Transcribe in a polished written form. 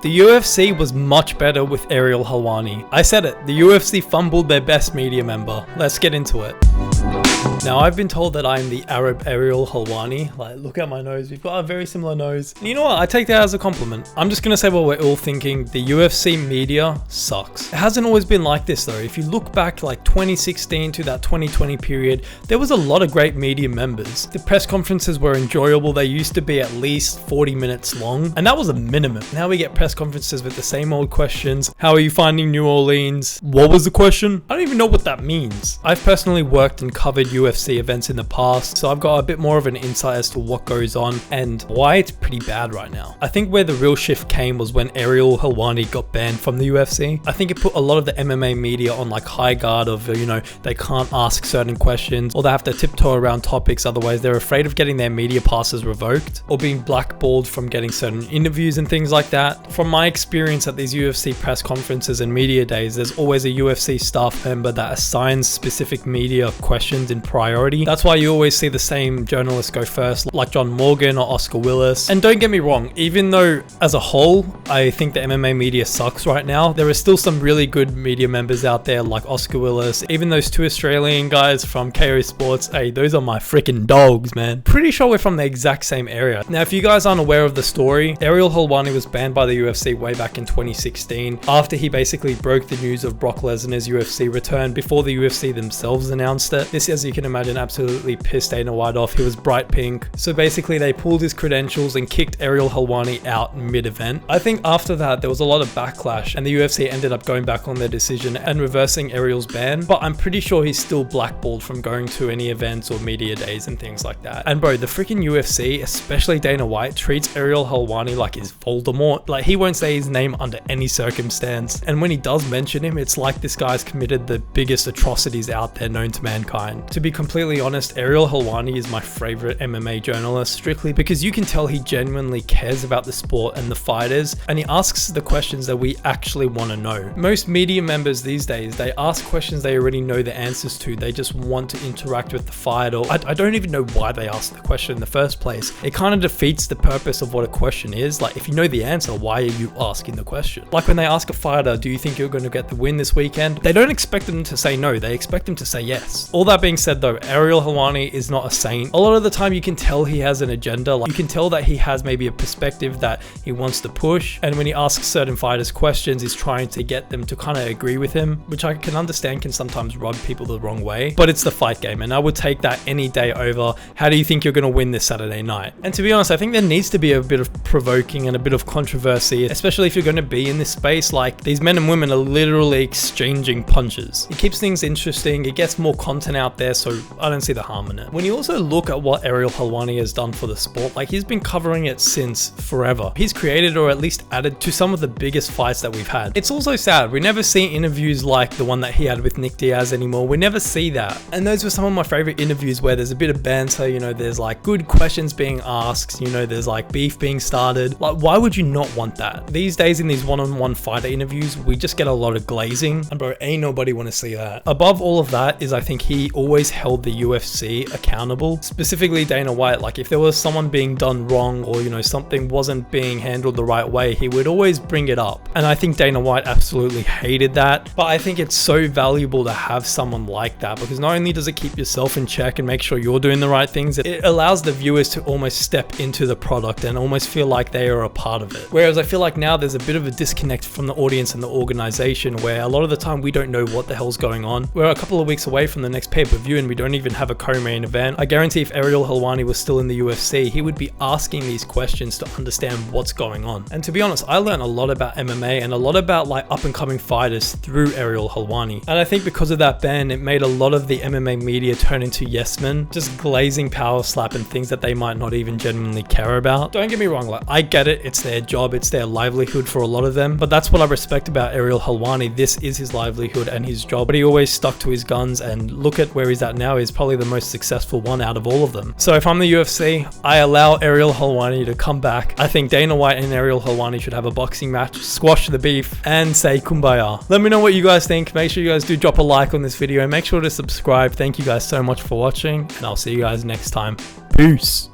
The UFC was much better with Ariel Helwani. I said it, the UFC fumbled their best media member. Let's get into it. Now, I've been told that I'm the Arab Ariel Helwani. Like, look at my nose, we've got a very similar nose. And you know what, I take that as a compliment. I'm just gonna say what we're all thinking, the UFC media sucks. It hasn't always been like this though. If you look back like 2016 to that 2020 period, there was a lot of great media members. The press conferences were enjoyable, they used to be at least 40 minutes long, and that was a minimum. Now we get press conferences with the same old questions. How are you finding New Orleans? What was the question? I don't even know what that means. I've personally worked and covered UFC events in the past, so I've got a bit more of an insight as to what goes on and why it's pretty bad right now. I think where the real shift came was when Ariel Helwani got banned from the UFC. I think it put a lot of the MMA media on like high guard of, you know, they can't ask certain questions or they have to tiptoe around topics, otherwise they're afraid of getting their media passes revoked or being blackballed from getting certain interviews and things like that. From my experience at these UFC press conferences and media days, there's always a UFC staff member that assigns specific media questions in priority. That's why you always see the same journalists go first, like John Morgan or Oscar Willis. And don't get me wrong, even though as a whole, I think the MMA media sucks right now, there are still some really good media members out there like Oscar Willis, even those two Australian guys from KO Sports. Hey, those are my freaking dogs, man. Pretty sure we're from the exact same area. Now, if you guys aren't aware of the story, Ariel Helwani was banned by the UFC way back in 2016 after he basically broke the news of Brock Lesnar's UFC return before the UFC themselves announced it. This, as you can imagine, absolutely pissed Dana White off. He was bright pink. So basically they pulled his credentials and kicked Ariel Helwani out mid-event. I think after that there was a lot of backlash and the UFC ended up going back on their decision and reversing Ariel's ban, but I'm pretty sure he's still blackballed from going to any events or media days and things like that. And bro, the freaking UFC, especially Dana White, treats Ariel Helwani like he's Voldemort. Like, he won't say his name under any circumstance, and when he does mention him, it's like this guy's committed the biggest atrocities out there known to mankind. To be completely honest, Ariel Helwani is my favorite MMA journalist, strictly because you can tell he genuinely cares about the sport and the fighters, and he asks the questions that we actually want to know. Most media members these days, they ask questions they already know the answers to. They just want to interact with the fighter. I don't even know why they ask the question in the first place. It kind of defeats the purpose of what a question is. Like, if you know the answer, why are you asking the question? Like when they ask a fighter, do you think you're going to get the win this weekend? They don't expect them to say no, they expect them to say yes. All that being said though, Ariel Helwani is not a saint. A lot of the time you can tell he has an agenda. Like, you can tell that he has maybe a perspective that he wants to push, and when he asks certain fighters questions, he's trying to get them to kind of agree with him, which I can understand can sometimes rub people the wrong way, but it's the fight game and I would take that any day over how do you think you're going to win this Saturday night. And to be honest, I think there needs to be a bit of provoking and a bit of controversy, especially if you're going to be in this space. Like, these men and women are literally exchanging punches. It keeps things interesting, it gets more content out there, so I don't see the harm in it. When you also look at what Ariel Helwani has done for the sport, like, he's been covering it since forever. He's created or at least added to some of the biggest fights that we've had. It's also sad, we never see interviews like the one that he had with Nick Diaz anymore. We never see that. And those were some of my favorite interviews where there's a bit of banter, you know, there's like good questions being asked, you know, there's like beef being started. Like, why would you not want that? These days in these one-on-one fighter interviews, we just get a lot of glazing, and bro, ain't nobody want to see that. Above all of that is, I think he always held the UFC accountable, specifically Dana White. Like, if there was someone being done wrong or, you know, something wasn't being handled the right way, he would always bring it up. And I think Dana White absolutely hated that, but I think it's so valuable to have someone like that, because not only does it keep yourself in check and make sure you're doing the right things, it allows the viewers to almost step into the product and almost feel like they are a part of it. Whereas I feel like now there's a bit of a disconnect from the audience and the organization, where a lot of the time we don't know what the hell's going on. We're a couple of weeks away from the next pay-per-view and we don't even have a co-main event. I guarantee if Ariel Helwani was still in the UFC, he would be asking these questions to understand what's going on. And to be honest, I learned a lot about MMA and a lot about like up-and-coming fighters through Ariel Helwani. And I think because of that ban, it made a lot of the MMA media turn into yes men, just glazing power slap and things that they might not even genuinely care about. Don't get me wrong, like, I get it, it's their job, it's their livelihood for a lot of them, but that's what I respect about Ariel Helwani. This is his livelihood and his job, but he always stuck to his guns, and look at where he's at now. He's probably the most successful one out of all of them. So if I'm the UFC, I allow Ariel Helwani to come back. I think Dana White and Ariel Helwani should have a boxing match, squash the beef, and say kumbaya. Let me know what you guys think. Make sure you guys do drop a like on this video and make sure to subscribe. Thank you guys so much for watching, and I'll see you guys next time. Peace.